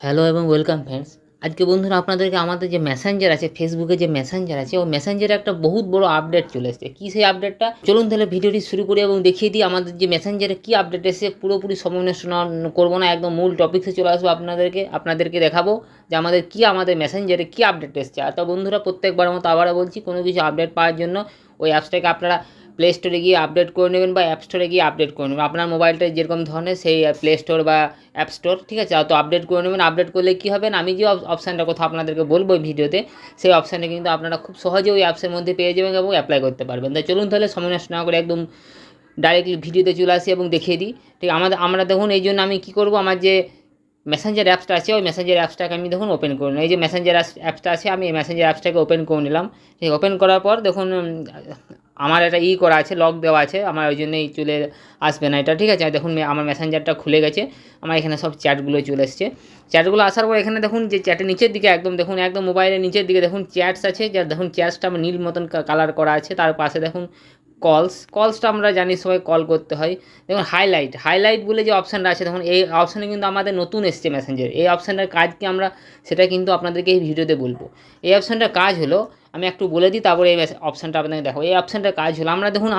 Hello এবং welcome friends. আজকে বন্ধুরা আপনাদেরকে আমাদের যে মেসেঞ্জার আছে, ফেসবুকে যে মেসেঞ্জার আছে, ওই মেসেঞ্জারে একটা বহুত বড় আপডেট চলে এসেছে। কী সেই আপডেটটা, চলুন তাহলে ভিডিওটি শুরু করি এবং দেখিয়ে দিই আমাদের যে মেসেঞ্জারে কী আপডেট এসেছে। পুরোপুরি সমালোচনা করবো না, একদম মূল টপিক্সে চলে আসবো। আপনাদেরকে দেখাবো যে আমাদের মেসেঞ্জারে কী আপডেট এসেছে। আর তো বন্ধুরা, প্রত্যেকবার মতো আবারও বলছি, কোনো কিছু আপডেট পাওয়ার জন্য ওই অ্যাপসটাকে আপনারা প্লে স্টোরে গিয়ে আপডেট করে নেবেন বা অ্যাপ স্টোরে গিয়ে আপডেট করে নেবেন। আপনার মোবাইলটা যেরকম ধরনের সেই প্লে স্টোর বা অ্যাপ স্টোর, ঠিক আছে, তো আপডেট করে নেবেন। আপডেট করলে কী হবে না, আমি যে অপশানটার কথা আপনাদেরকে বলবো এই ভিডিওতে, সেই অপশানে কিন্তু আপনারা খুব সহজে ওই অ্যাপসের মধ্যে পেয়ে যাবেন এবং অ্যাপ্লাই করতে পারবেন। তাই চলুন তাহলে সময় নষ্ট না করে একদম ডাইরেক্টলি ভিডিওতে চলে আসি এবং দেখিয়ে দিই। ঠিক আমরা দেখুন, এই জন্য আমি কী করবো, আমার যে মেসেঞ্জার অ্যাপসটা আছে, ওই মেসেঞ্জার অ্যাপসটাকে আমি দেখুন ওপেন করে নিই। এই যে মেসেঞ্জার অ্যাপসটা আছে, আমি এই মেসেঞ্জার অ্যাপসটাকে ওপেন করে নিলাম। ঠিক, ওপেন করার পর দেখুন আমার এটা করা আছে, লক দেওয়া আছে আমার, ওই জন্যই চলে আসবে না এটা, ঠিক আছে। দেখুন আমার মেসেঞ্জারটা খুলে গেছে, আমার এখানে সব চ্যাটগুলো চলে এসছে। চ্যাটগুলো আসার পর এখানে দেখুন যে চ্যাটের নিচের দিকে একদম দেখুন, একদম মোবাইলের নিচের দিকে দেখুন চ্যাটস আছে, যার দেখুন চ্যাটসটা আমার নীল মতন কালার করা আছে। তার পাশে দেখুন কলসটা আমরা জানি সবাই কল করতে হয়। দেখুন হাইলাইট বলে যে অপশানটা আছে, দেখুন এই অপশানে কিন্তু আমাদের নতুন এসছে মেসেঞ্জার। এই অপশানটার কাজ কি আমরা সেটা কিন্তু আপনাদেরকে এই ভিডিওতে বলবো। এই অপশানটার কাজ হলো, আমি একটু বলে দিই, তারপরে এই অপশানটা আপনাদের দেখো। এই অপশানটার কাজ হলো,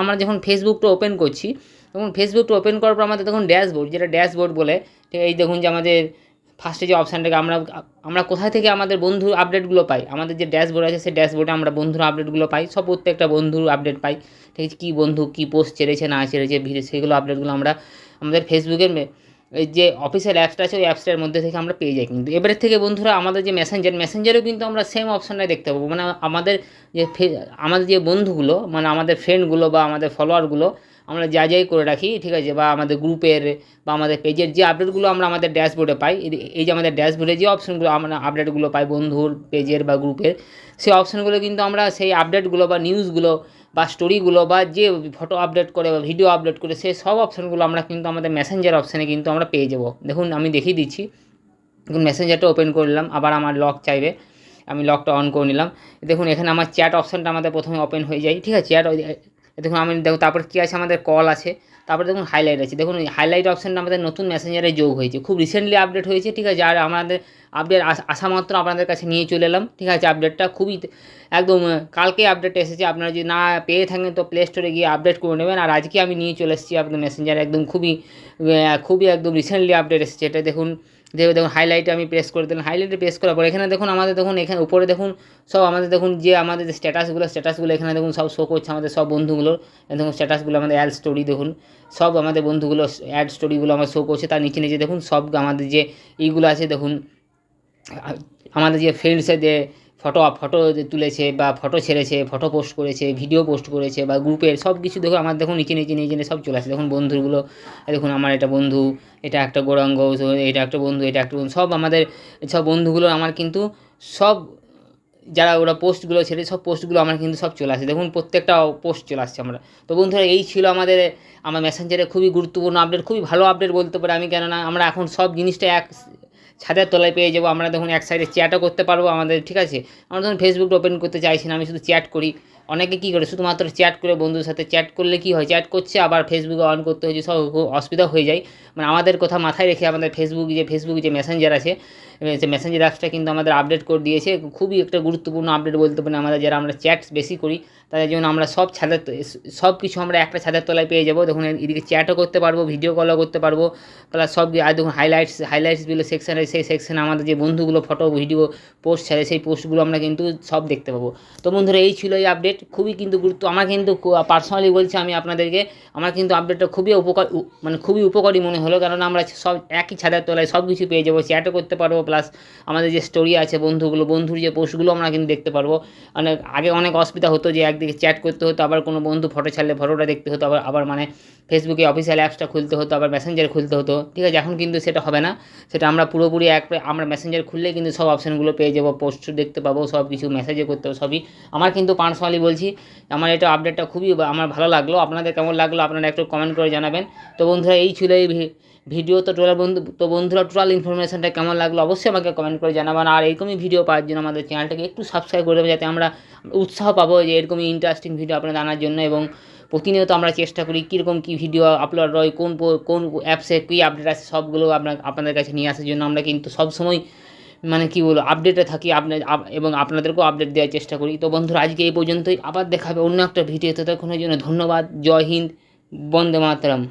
আমরা যখন ফেসবুকটা ওপেন করছি, তখন ফেসবুকটা ওপেন করার পর আমাদের দেখুন ড্যাশবোর্ড, যেটা ড্যাশবোর্ড বলে, ঠিক এই দেখুন যে আমাদের ফার্স্টে যে অপশানটাকে আমরা কোথায় থেকে আমাদের বন্ধুর আপডেটগুলো পাই, আমাদের যে ড্যাশবোর্ড আছে সেই ড্যাশবোর্ডে আমরা বন্ধুর আপডেটগুলো পাই, সব প্রত্যেকটা বন্ধুর আপডেট পাই। ঠিক আছে, কী বন্ধু কী পোস্ট ছেড়েছে না ছেড়েছে ভিডিও, সেগুলো আপডেটগুলো আমরা আমাদের ফেসবুকের এই যে অফিসিয়াল অ্যাপসটা আছে ওই অ্যাপসটার মধ্যে থেকে আমরা পেয়ে যাই। কিন্তু এবারের থেকে বন্ধুরা, আমাদের যে মেসেঞ্জারেও কিন্তু আমরা সেম অপশানটাই দেখতে পাবো। মানে যে আমাদের যে বন্ধুগুলো, মানে আমাদের ফ্রেন্ডগুলো বা আমাদের ফলোয়ারগুলো আমরা যাই করে রাখি, ঠিক আছে, বা আমাদের গ্রুপের বা আমাদের পেজের যে আপডেটগুলো আমরা আমাদের ড্যাশবোর্ডে পাই, এই যে আমাদের ড্যাশবোর্ডে যে অপশানগুলো আমরা আপডেটগুলো পাই বন্ধুর পেজের বা গ্রুপের, সেই অপশানগুলো কিন্তু আমরা সেই আপডেটগুলো বা নিউজগুলো বা স্টোরিগুলো বা যে ফটো আপডেট করে বা ভিডিও আপলোড করে, সেই সব অপশানগুলো আমরা কিন্তু আমাদের মেসেঞ্জার অপশানে কিন্তু আমরা পেয়ে যাবো। দেখুন আমি দেখিয়ে দিচ্ছি। দেখুন মেসেঞ্জারটা ওপেন করলাম, আবার আমার লক চাইবে, আমি লকটা অন করে নিলাম। দেখুন এখানে আমার চ্যাট অপশানটা আমাদের প্রথমে ওপেন হয়ে যায়, ঠিক আছে। দেখুন দেখুন তারপর কী আছে, আমাদের কল আছে, তারপরে দেখুন হাইলাইট আছে। দেখুন হাইলাইট অপশানটা আমাদের নতুন মেসেঞ্জারে যোগ হয়েছে, খুব রিসেন্টলি আপডেট হয়েছে, ঠিক আছে। আর আমাদের আপডেট আসা মাত্র আপনাদের কাছে নিয়ে চলে এলাম, ঠিক আছে। আপডেটটা খুবই একদম কালকে আপডেট এসেছে। আপনারা যদি না পেয়ে থাকেন তো প্লে স্টোরে গিয়ে আপডেট করে নেবেন। আর আজকে আমি নিয়ে চলে এসেছি আপনাদের মেসেঞ্জারে, একদম খুবই একদম রিসেন্টলি আপডেট এসেছে এটা। দেখুন হাইলাইটে আমি প্রেস করে দিলাম। হাইলাইটে প্রেস করার পর এখানে দেখুন এখানে উপরে দেখুন সব আমাদের দেখুন যে আমাদের যে স্ট্যাটাসগুলো এখানে দেখুন সব শো করছে, আমাদের সব বন্ধুগুলোর। দেখুন স্ট্যাটাসগুলো আমাদের অ্যাড স্টোরি, দেখুন সব আমাদের বন্ধুগুলো অ্যাড স্টোরিগুলো আমার শো করছে। তার নিচে দেখুন সব আমাদের যে এইগুলো আছে, দেখুন আমাদের যে ফ্রেন্ডসের যে ফটো তুলেছে বা ফটো ছেড়েছে, ফটো পোস্ট করেছে, ভিডিও পোস্ট করেছে বা গ্রুপের সব কিছু দেখুন আমার দেখুন নিচে সব চলে আসে। দেখুন বন্ধুগুলো, দেখুন আমার এটা বন্ধু, এটা একটা গৌরাঙ্গ, এটা একটা বন্ধু, সব আমাদের সব বন্ধুগুলো আমার কিন্তু সব, যারা ওরা পোস্টগুলো ছেড়ে সব পোস্টগুলো আমার কিন্তু সব চলে আসে। দেখুন প্রত্যেকটা পোস্ট চলে আসছে আমরা। তো বন্ধুরা, এই ছিল আমার মেসেঞ্জারে খুবই গুরুত্বপূর্ণ আপডেট, খুবই ভালো আপডেট বলতে পারি আমি, কেননা আমরা এখন সব জিনিসটা এক ছাদের তলায় পেয়ে যাবো। আমরা দেখুন এক সাইডে চ্যাটও করতে পারবো আমাদের, ঠিক আছে। আমরা ধরুন ফেসবুকটা ওপেন করতে চাইছি না, আমি শুধু চ্যাট করি। অনেকে কী করে, শুধুমাত্র চ্যাট করে, বন্ধুর সাথে চ্যাট করলে কী হয়, চ্যাট করছে আবার ফেসবুকে অন করতে হয়েছে, সব অসুবিধা হয়ে যায়। মানে আমাদের কথা মাথায় রেখে আমাদের ফেসবুক যে মেসেঞ্জার আছে, সে মেসেঞ্জার অ্যাপসটা কিন্তু আমাদের আপডেট করে দিয়েছে। খুবই একটা গুরুত্বপূর্ণ আপডেট বলতে পারি আমাদের, যারা আমরা চ্যাট বেশি করি তাদের জন্য। আমরা সব কিছু আমরা একটা ছাদের তলায় পেয়ে যাবো। দেখুন এদিকে চ্যাটও করতে পারবো, ভিডিও কলও করতে পারবো, প্লাস সব। আর দেখুন হাইলাইটস বলে সেকশন আছে, সেই সেকশনে আমাদের যে বন্ধুগুলো ফটো ভিডিও পোস্ট ছাড়ে, সেই পোস্টগুলো আমরা কিন্তু সব দেখতে পাবো। তো বন্ধুরা, এই ছিল এই আপডেট, খুবই কিন্তু আমার কিন্তু পার্সোনালি বলছি আমি আপনাদেরকে, আমার কিন্তু আপডেটটা খুবই উপকারী মনে হলো। কারণ আমরা সব একই ছাদের তলায় সব কিছু পেয়ে যাবো, চ্যাটও করতে পারবো, প্লাস আমাদের যে স্টোরি আছে বন্ধুর যে পোস্টগুলো আমরা কিন্তু দেখতে পারবো। আগে অনেক অসুবিধা হতো যে একদিকে চ্যাট করতে হতো, আবার কোনো বন্ধু ফটো ছাড়লে ফটোটা দেখতে হতো, আবার মানে ফেসবুকে অফিসিয়াল অ্যাপসটা খুলতে হতো, আবার মেসেঞ্জার খুলতে হতো, ঠিক আছে। এখন কিন্তু সেটা হবে না, সেটা আমরা পুরোপুরি আমরা মেসেঞ্জার খুললে কিন্তু সব অপশানগুলো পেয়ে যাবো, পোস্ট দেখতে পাবো, সব কিছু মেসেজে করতে হবে সবই। আমার কিন্তু পার্সোনালি বলছি, আমার এটা আপডেটটা খুবই আমার ভালো লাগলো। আপনাদের কেমন লাগলো আপনারা একটু কমেন্ট করে জানাবেন। তো বন্ধুরা, এই ছিল এই ভিডিও তো বন্ধুরা টোটাল ইনফরমেশনটা কেমন লাগলো অবশ্যই আমাকে কমেন্ট করে জানাবেন। আর এরকমই ভিডিও পাওয়ার জন্য আমাদের চ্যানেলটাকে একটু সাবস্ক্রাইব করে দেবেন, যাতে আমরা উৎসাহ পাবো যে এরকমই ইন্টারেস্টিং ভিডিও আপনাদের আনার জন্য। এবং প্রতিনিয়ত আমরা চেষ্টা করি কীরকম কী ভিডিও আপলোড হয়, কোন অ্যাপসে কী আপডেট আছে সবগুলো আপনাদের কাছে নিয়ে আসার জন্য আমরা কিন্তু সবসময় মানে কী বলবো আপডেটে থাকি এবং আপনাদেরকেও আপডেট দেওয়ার চেষ্টা করি। তো বন্ধুরা আজকে এই পর্যন্তই, আবার দেখা হবে অন্য একটা ভিডিওতে। ততক্ষণের জন্য ধন্যবাদ। জয় হিন্দ, বন্দে মাতরম।